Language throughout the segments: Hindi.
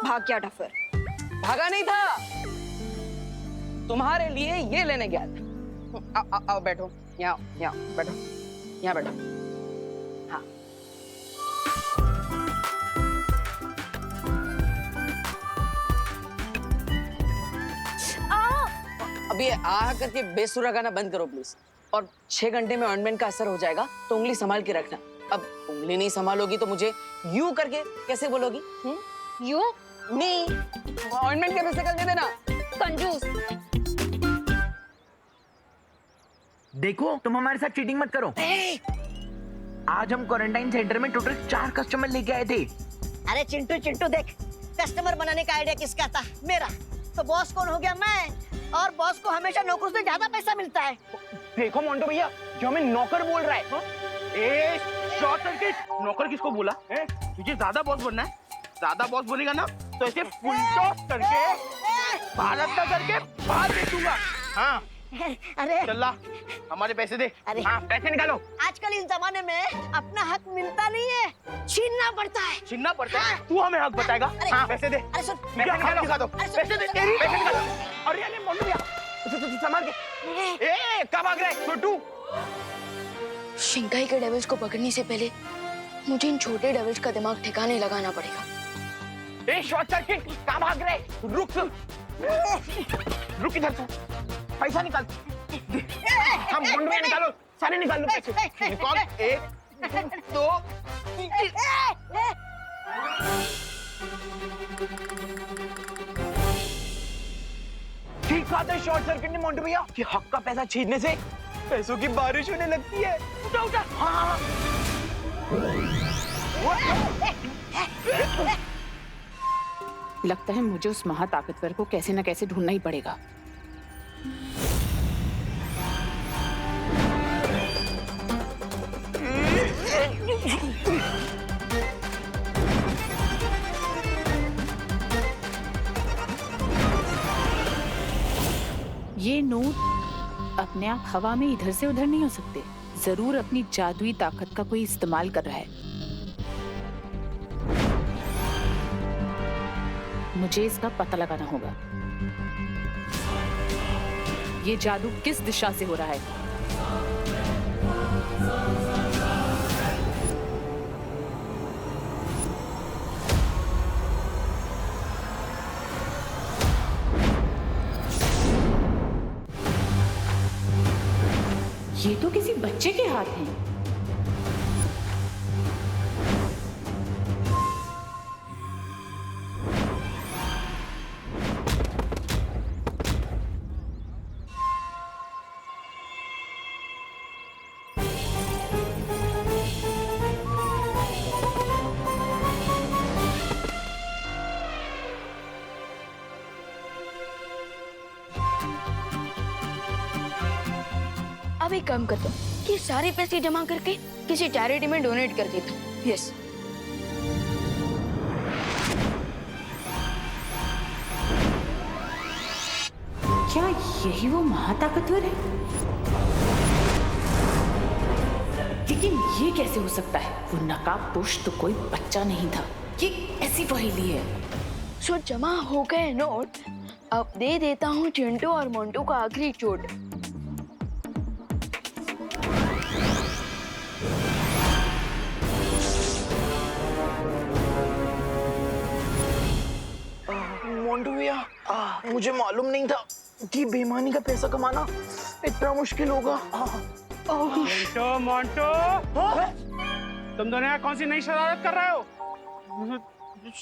भाग गया डफर। भागा नहीं था, तुम्हारे लिए ये लेने गया था। आओ बैठो, यहाँ बैठो, यहाँ बैठो। हाँ, अभी आ करके बेसुरा गाना बंद करो प्लीज। और 6 घंटे में ऑइंटमेंट का असर हो जाएगा, तो उंगली संभाल के रखना। अब उंगली नहीं संभालोगी तो मुझे यू करके कैसे बोलोगी? यू नहीं, ऑइंटमेंट के पैसे कल दे देना। कंजूस। देखो, तुम हमारे साथ चीटिंग मत करो। आज हम क्वारंटाइन सेंटर में टोटल 4 कस्टमर लेके आए थे। अरे चिंटू चिंटू देख, कस्टमर बनाने का आइडिया किसका था? मेरा। तो बॉस कौन हो गया? मैं। और बॉस को हमेशा नौकर से ज्यादा पैसा मिलता है। देखो मोंटो भैया, जो हमें नौकर बोल रहा है। ए, शॉर्ट सर्किट। नौकर किसको बोला? तुझे ज्यादा बॉस बनना है? ज्यादा बॉस बनेगा ना तो ऐसे फुल टॉस करके भारत का करके बाहर दे दूंगा। हाँ, अरे चल्ला, हमारे पैसे दे। अरे हाँ, पैसे निकालो। आजकल इस जमाने में अपना हक मिलता नहीं है, छीनना पड़ता है। छीनना पड़ता है? तू हमें हक बताएगा? हाँ, पैसे दे। अरे सुन, पैसे निकालो। दिखा दो। पैसे दे, तेरी पैसे निकालो। अरे अरे मोंटो भैया, संभाल के। ए, कब भाग रहा है छोटू? शिंकाई के डेविल्स को पकड़ने से पहले मुझे इन छोटे डेविल्स का दिमाग ठिकाने लगाना पड़ेगा। ए, शॉर्ट सर्किट, कहाँ भाग रहे? रुक इधर से। पैसा निकाल। हम मोंटो भैया निकालो, सारे निकाल लो पैसे। निकाल। 1 2 ठीक बात है शॉर्ट सर्किट ने मोंटो भैया कि हक का पैसा छीनने से पैसों की बारिश होने लगती है। उठा उठा। हाँ, लगता है मुझे उस महाताकतवर को कैसे न कैसे ढूंढना ही पड़ेगा। ये नोट अपने आप हवा में इधर से उधर नहीं हो सकते। जरूर अपनी जादुई ताकत का कोई इस्तेमाल कर रहा है। मुझे इसका पता लगाना होगा। ये जादू किस दिशा से हो रहा है? ये तो किसी बच्चे के हाथ हैं। अब एक काम करता हूँ कि सारे पैसे जमा करके किसी चैरिटी में डोनेट कर देता हूँ। यस। क्या यही वो महाताकतवर है? लेकिन ये कैसे हो सकता है? वो नकाबपोश तो कोई बच्चा नहीं था। ये ऐसी पहेली है। सो जमा हो गए नोट। अब दे देता हूँ चिंटू और मोंटू का आखिरी चोट। मोंटो भैया, मुझे मालूम नहीं था कि बेईमानी का पैसा कमाना इतना मुश्किल होगा। मोंटो मोंटो, तुम दोनों यहाँ कौन सी नई शरारत कर रहे हो?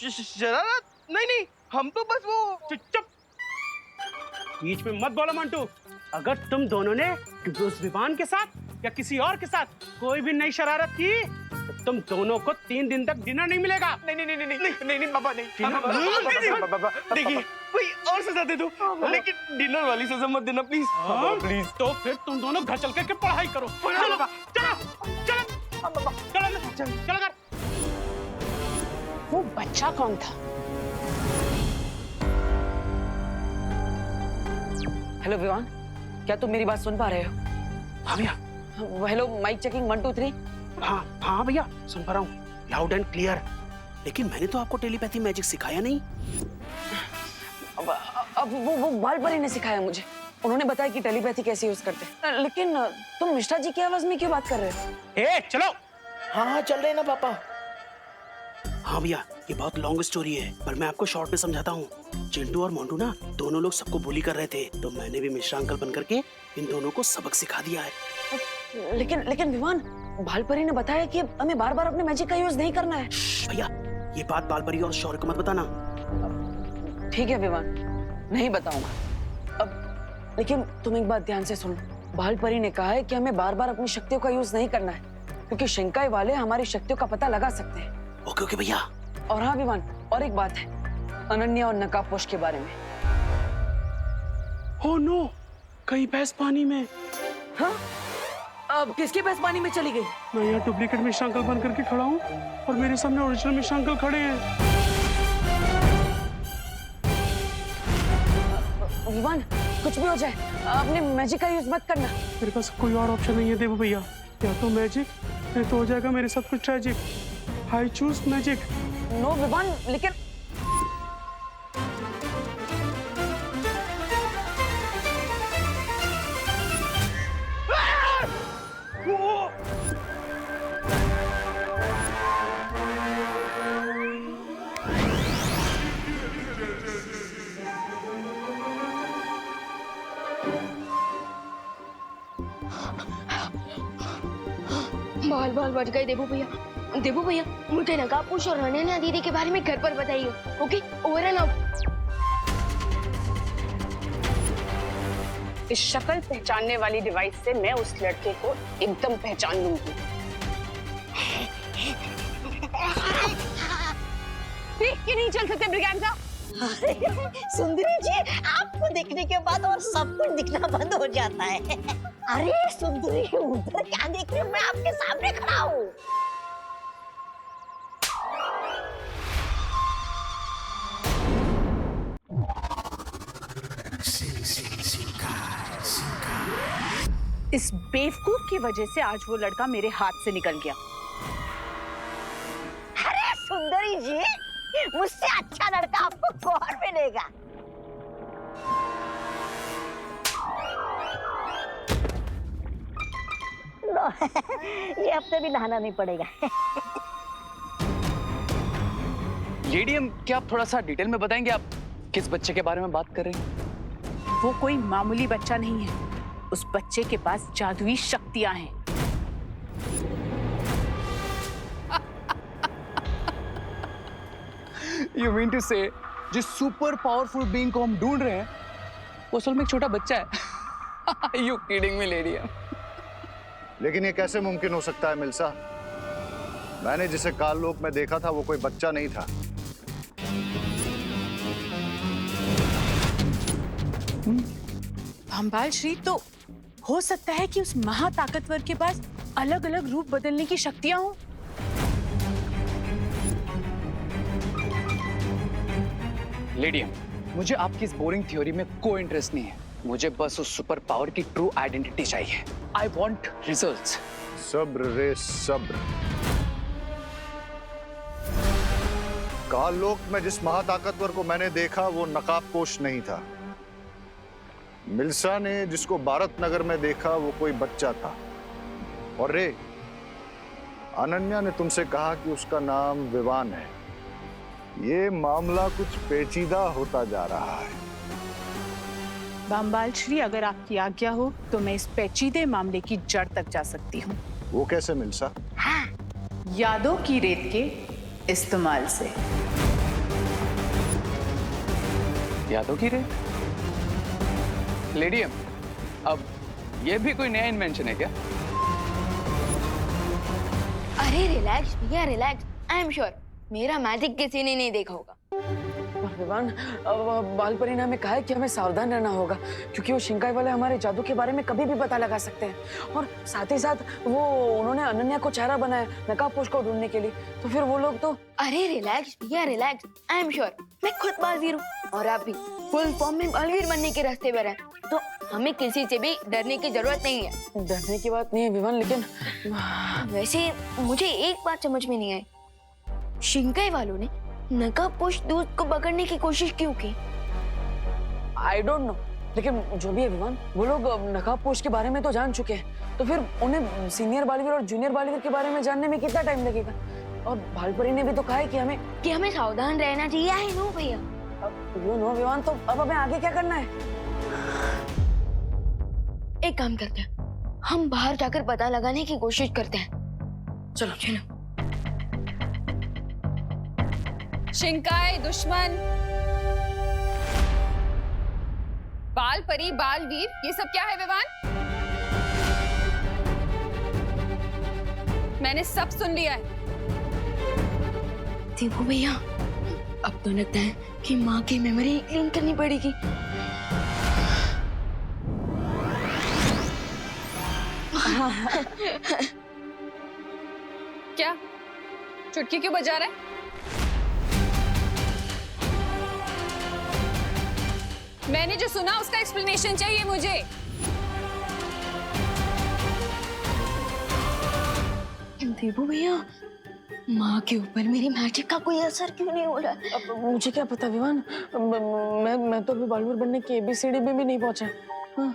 शरारत? नहीं, हम तो बस वो। चुप, बीच में मत बोलो मोंटू। अगर तुम दोनों ने उस विमान के साथ या किसी और के साथ कोई भी नई शरारत की तो तुम दोनों को 3 दिन तक डिनर नहीं मिलेगा। नहीं पापा, नहीं। पापा देखिए, कोई और सजा दे दो, लेकिन डिनर वाली सजा मत देना प्लीज। प्लीज। तो फिर तुम दोनों घर चल के पढ़ाई करो। चलो चलो कर। वो बच्चा कौन था? हेलो विवान, क्या तुम मेरी बात सुन पा रहे हो? हाँ भैया। Hello, mike checking 1 2 3। हाँ भैया, सुन पा रहा हूँ, लाउड एंड क्लियर। लेकिन मैंने तो आपको टेलीपैथी मैजिक सिखाया नहीं। अब वो बाल परी ने सिखाया मुझे। उन्होंने बताया कि टेलीपैथी कैसे यूज करते हैं। लेकिन तुम मिश्रा जी की आवाज में क्यों बात कर रहे हो? ए चलो। हाँ चल रहे ना पापा। हाँ भैया, ये बहुत लॉन्ग स्टोरी है, पर मैं आपको शॉर्ट में समझाता हूँ। चिंटू और मोंटू ना दोनों लोग सबको बुली कर रहे थे, तो मैंने भी मिश्रा अंकल बन करके इन दोनों को सबक सिखा दिया है। लेकिन विवान, बाल परी ने बताया कि हमें बार बार अपने मैजिक का यूज नहीं करना है। भैया, ये बात बाल परी और शौर्य को मत बताना। ठीक है विवान, नहीं बताऊंगा। अब लेकिन तुम एक बात ध्यान से सुनो। बाल परी ने कहा है कि हमें बार बार अपनी शक्तियों का यूज नहीं करना है, क्योंकि शिंकाई वाले हमारी शक्तियों का पता लगा सकते हैं। ओके ओके भैया। और हाँ विवान, और एक बात है, अनन्या और नकाबपोश के बारे में। ओह नो, कहीं भैंस पानी में। हाँ? अब किसकी भैंस पानी में चली गई? मैं यहाँ डुप्लीकेट मिश्रा अंकल बन करके खड़ा हूँ और मेरे सामने ओरिजिनल मिश्रा अंकल खड़े हैं। विवान, कुछ भी हो जाए अपने मैजिक का यूज मत करना। मेरे पास कोई और ऑप्शन नहीं है देवो भैया, या तो मैजिक या तो हो जाएगा मेरे साथ कुछ tragic. I choose magic. No Vivaan, लेकिन बाल बाल बच गए देवू भैया। देवू भैया, मुझे नकाबपोश और अनन्या दीदी के बारे में घर पर बताइए। Okay, over and out. इस शक्ल पहचानने वाली डिवाइस से मैं उस लड़के को एकदम पहचान लूंगी। देख के नहीं चल सकते ब्रिगेंजा। सुंदरी जी, आपको दिखने के बाद और सब कुछ दिखना बंद हो जाता है। अरे सुंदरी, उधर क्या देख रही हो? मैं आपके सामने खड़ा हूँ। इस बेवकूफ की वजह से आज वो लड़का मेरे हाथ से निकल गया। अरे सुंदरी जी, मुझसे अच्छा लड़का आपको कौन मिलेगा? लो, ये हफ्ते भी नहाना नहीं पड़ेगा। लेडीम, क्या आप थोड़ा सा डिटेल में बताएंगे आप किस बच्चे के बारे में बात कर रहे हैं? वो कोई मामूली बच्चा नहीं है। उस बच्चे के पास जादुई शक्तियां हैं। You mean to say, जिस सुपर पावरफुल बीइंग को हम ढूंढ रहे हैं, वो असल में एक छोटा बच्चा है? You kidding me, lady? लेकिन ये कैसे मुमकिन हो सकता है मिल्सा? मैंने जिसे काललोक में देखा था वो कोई बच्चा नहीं था। भंबाल श्री, तो हो सकता है कि उस महाताकतवर के पास अलग अलग रूप बदलने की शक्तियां हों। लेडियम, मुझे आपकी इस बोरिंग थ्योरी में कोई इंटरेस्ट नहीं है। मुझे बस उस सुपर पावर की ट्रू आइडेंटिटी चाहिए। I want results. सब्र रे सब्र। काललोक में जिस महाताकतवर को मैंने देखा वो नकाबपोश नहीं था। मिल्सा ने जिसको भारत नगर में देखा वो कोई बच्चा था। और रे, अनन्या ने तुमसे कहा कि उसका नाम विवान है। ये मामला कुछ पेचीदा होता जा रहा है। भंबाल श्री, अगर आपकी आज्ञा हो तो मैं इस पेचीदे मामले की जड़ तक जा सकती हूँ। वो कैसे मिल्सा? यादों की रेत के इस्तेमाल से। यादों की रेत? लेडियम, अब ये भी कोई नया इन्वेंशन है क्या? अरे रिलैक्स भैया, रिलैक्स। आई एम श्योर मेरा मैजिक किसी ने नहीं देखा होगा। भगवान, बाल परी ने हमें कहा है कि हमें सावधान रहना होगा, क्योंकि वो शिंकाई वाले हमारे जादू के बारे में कभी भी पता लगा सकते हैं। और साथ ही साथ वो उन्होंने अनन्या को चेहरा बनाया नकाबपोश को ढूंढने के लिए, तो फिर वो लोग तो। अरे रिलैक्स भैया, रिलैक्स। आई एम श्योर मैं खुद बाजीर हूँ और आप भी फुल फॉर्म में बलवीर बनने के रास्ते पर हैं, तो हमें किसी से भी डरने की जरूरत नहीं है। डरने की बात नहीं है विवान, लेकिन वैसे मुझे एक बात समझ में नहीं आई। शिंकाई वालों ने नकाबपोश दोस्त को पकड़ने की कोशिश क्यों की? आई डोंट नो, लेकिन जो भी है विवान, वो लोग नकाबपोश के बारे में तो जान चुके हैं, तो फिर उन्हें सीनियर बालवीर और जूनियर बालवीर के बारे में जानने में कितना टाइम लगेगा? और भालपरी ने भी तो कहा है कि हमें सावधान रहना चाहिए। आई नो भैया। यू नो विवान, तो अब हमें आगे क्या करना है? एक काम करते हैं, हम बाहर जाकर पता लगाने की कोशिश करते हैं। चलो चलो। शिंकाई दुश्मन, बाल परी, बालवीर, ये सब क्या है विवान? मैंने सब सुन लिया है। देखो भैया, अब तो लगता है कि माँ की मेमोरी क्लीन करनी पड़ेगी। क्या चुटकी क्यों बजा रहा है? मैंने जो सुना उसका एक्सप्लेनेशन चाहिए मुझे। देवू भैया, माँ के ऊपर मेरी मैजिक का कोई असर क्यों नहीं हो रहा? अब मुझे क्या पता विवान, मैं तो अभी बालवीर बनने की ABCD में भी नहीं पहुंचा। हाँ।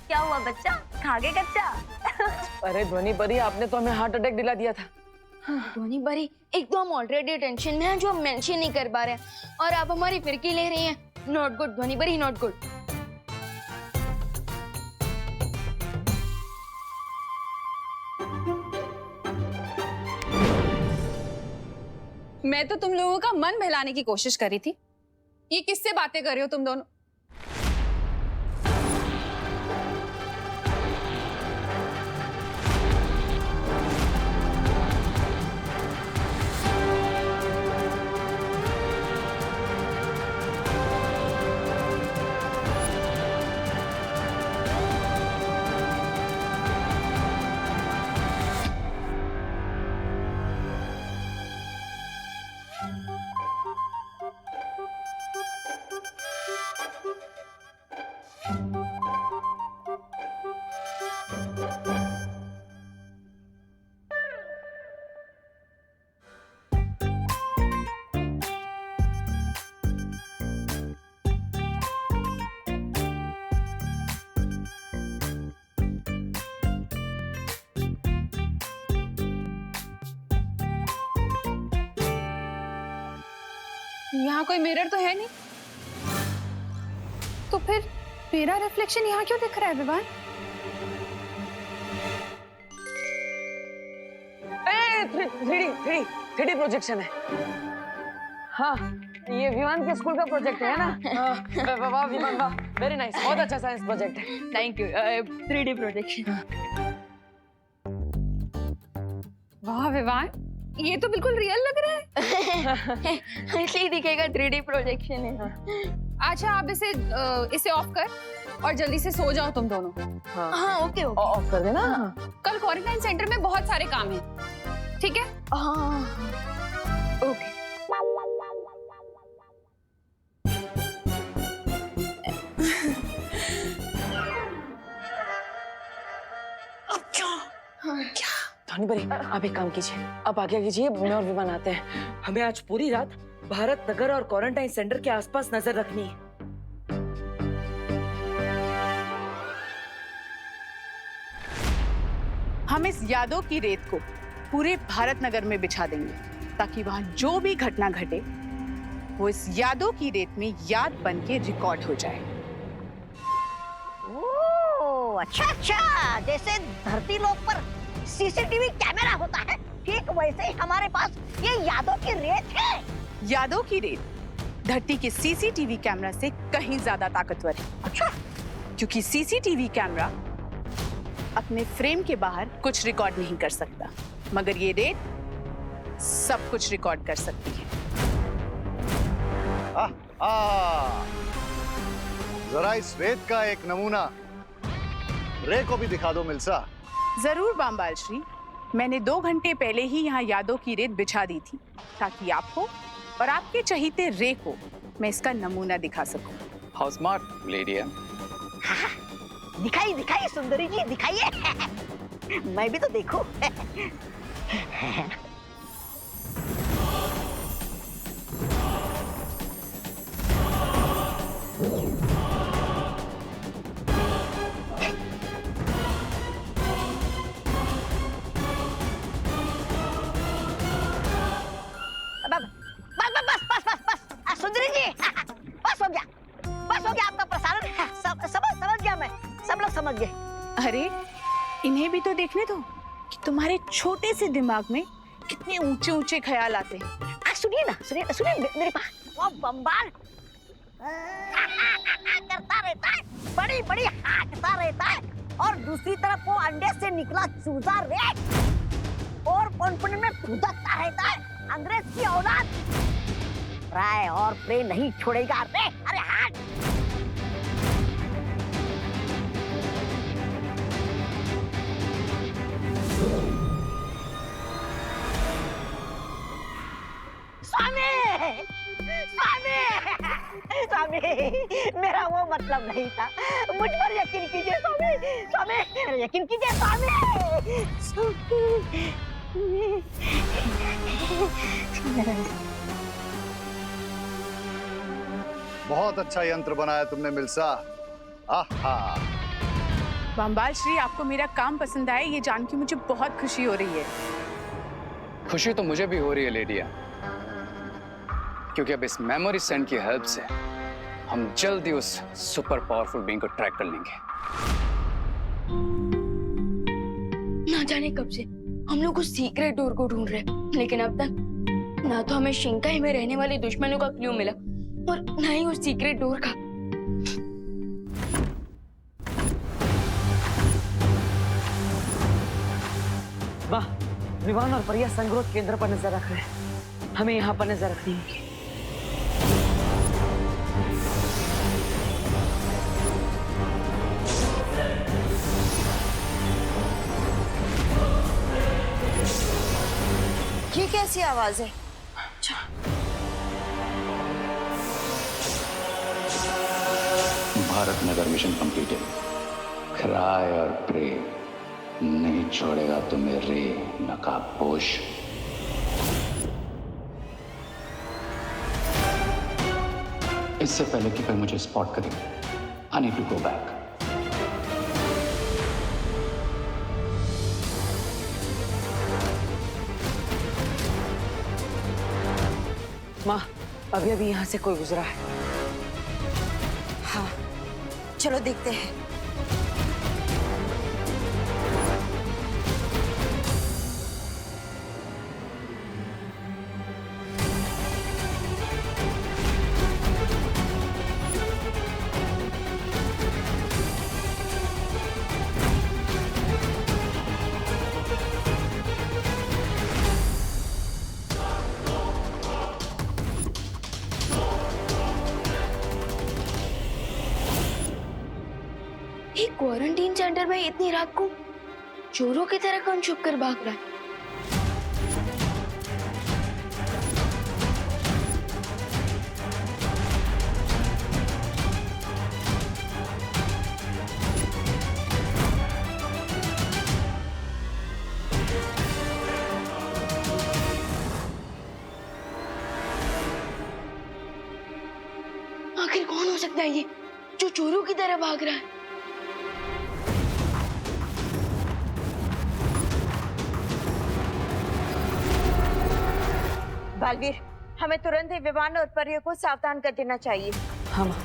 क्या हुआ बच्चा, खा गए कच्चा? अरे ध्वनि परी, आपने तो हमें हार्ट अटैक दिला दिया था। धोनी बरी, एक तो हम ऑलरेडी टेंशन में हैं जो हम मेंशन नहीं कर पा रहे हैं, और आप हमारी फिरकी ले रही हैं। नॉट गुड धोनी बरी, नॉट गुड। मैं तो तुम लोगों का मन बहलाने की कोशिश कर रही थी। ये किससे बातें कर रहे हो तुम दोनों? यहाँ कोई मिरर तो है नहीं, तो फिर मेरा रिफ्लेक्शन यहाँ क्यों दिख रहा है विवान? 3D प्रोजेक्शन है। हाँ, ये विमान के स्कूल का प्रोजेक्ट है ना? वाह विमान, वाह, वेरी नाइस, बहुत अच्छा साइंस प्रोजेक्ट है। Thank you. 3D projection. वाह विवान, ये तो बिल्कुल रियल लग रहा है। ऐसे ही दिखेगा, 3D प्रोजेक्शन है। अच्छा, आप इसे ऑफ कर और जल्दी से सो जाओ तुम दोनों। हाँ ओके ओके। ऑफ कर देना। कल क्वारंटाइन सेंटर में बहुत सारे काम हैं, ठीक है? हाँ ओके। धनी बरी, आप एक काम कीजिए, आप आगे कीजिए, मैं और विमान आते हैं। हमें आज पूरी रात भारत नगर और क्वारंटाइन सेंटर के आसपास नजर रखनी है। हम इस यादों की रेत को पूरे भारत नगर में बिछा देंगे, ताकि वहां जो भी घटना घटे वो इस यादों की रेत में याद बन के रिकॉर्ड हो जाए। ओह, अच्छा अच्छा, जैसे धरती लोक पर CCTV कैमरा होता है, ठीक वैसे ही हमारे पास ये यादों की रेत है। यादों की रेत धरती के CCTV कैमरा से कहीं ज्यादा ताकतवर है। अच्छा, क्योंकि CCTV कैमरा अपने फ्रेम के बाहर कुछ रिकॉर्ड नहीं कर सकता, मगर ये रेत सब कुछ रिकॉर्ड कर सकती है। जरा इस रेत का एक नमूना रे को भी दिखा दो मिल्सा। जरूर बामबाल श्री, मैंने 2 घंटे पहले ही यहाँ यादों की रेत बिछा दी थी, ताकि आपको और आपके चहीते रे को मैं इसका नमूना दिखा सकूं। हाउ स्मार्ट लेडी है। दिखाइए दिखाइए सुंदरी जी, दिखाइए। मैं भी तो देखूं। बस सुंदरी जी, बस हो गया आपका प्रसारण। समझ गया मैं, सब लोग समझ गए। अरे इन्हें भी तो देखने दो कि तुम्हारे छोटे से दिमाग में कितने ऊंचे ऊंचे ख्याल आते हैं। सुनिए ना, सुनिए मेरे पास वो बम्बाल करता रहता है, बड़ी बड़ी हाँकता रहता है, और दूसरी तरफ वो अंडे से निकला चूजा रेत और पनपन में फुदकता रहता है। अंग्रेज की औलाद ट्राई और प्रे नहीं छोड़ेगा रे। अरे हाँ, स्वामी स्वामी स्वामी, मेरा वो मतलब नहीं था, मुझ पर यकीन कीजिए स्वामी, स्वामी यकीन कीजिए स्वामी। बहुत अच्छा यंत्र बनाया तुमने मिल्सा। आहा। बम्बाल श्री, आपको मेरा काम पसंद आया ये जान के मुझे बहुत खुशी हो रही है। खुशी तो मुझे भी हो रही है लेडिया, क्योंकि अब इस मेमोरी सेंड की हेल्प से हम जल्दी उस सुपर पावरफुल बीइंग को ट्रैक कर लेंगे। ना जाने कब से हम लोग उस सीक्रेट डोर को ढूंढ रहे हैं, लेकिन अब तक ना तो हमें शिंकाई में रहने वाले दुश्मनों का क्लू मिला और ना ही उस सीक्रेट डोर का। वाह, विवान और परिया संग्रोध केंद्र पर नजर रख रहे हैं। हमें यहाँ पर नजर रखनी होगी। ये कैसी आवाज है? Bharat Nagar mission completed. Cry और प्रे नहीं छोड़ेगा तुम्हें रे नकाबपोश। इससे पहले कि कोई मुझे स्पॉट करे, I need to go back. माँ, अभी अभी यहाँ से कोई गुजरा है। हाँ, चलो देखते हैं। क्वारंटीन सेंटर में इतनी रात को चोरों की तरह कौन छुप कर भाग रहा है? आखिर कौन हो सकता है ये जो चोरों की तरह भाग रहा है? बालवीर, हमें तुरंत ही विवान और परियों को सावधान कर देना चाहिए। हाँ माँ।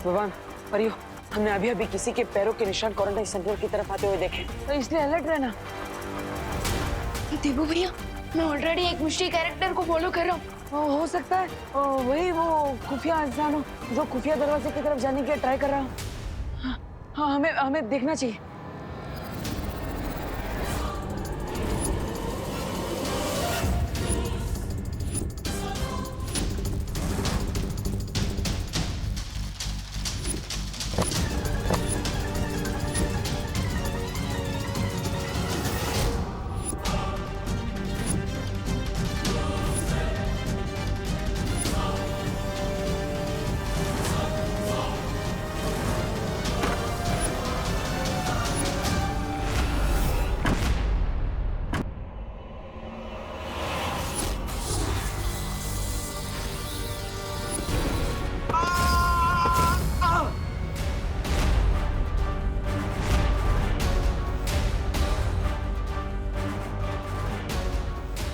विवान, परियो, हमने अभी अभी किसी के पैरों के निशान क्वारंटाइन सेंटर की तरफ आते हुए देखे, तो इसलिए अलर्ट रहना। देवू भैया, मैं ऑलरेडी एक मिस्ट्री कैरेक्टर को फॉलो कर रहा हूँ। हो सकता है वही वो खुफिया इंसान हो जो खुफिया दरवाजे की तरफ जाने के लिए ट्राई कर रहा हो। हाँ, हमें देखना चाहिए।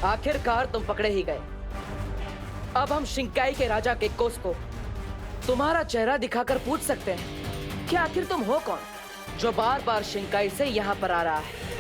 आखिरकार तुम पकड़े ही गए। अब हम शिंकाई के राजा केकोस को तुम्हारा चेहरा दिखाकर पूछ सकते हैं कि आखिर तुम हो कौन जो बार बार शिंकाई से यहाँ पर आ रहा है।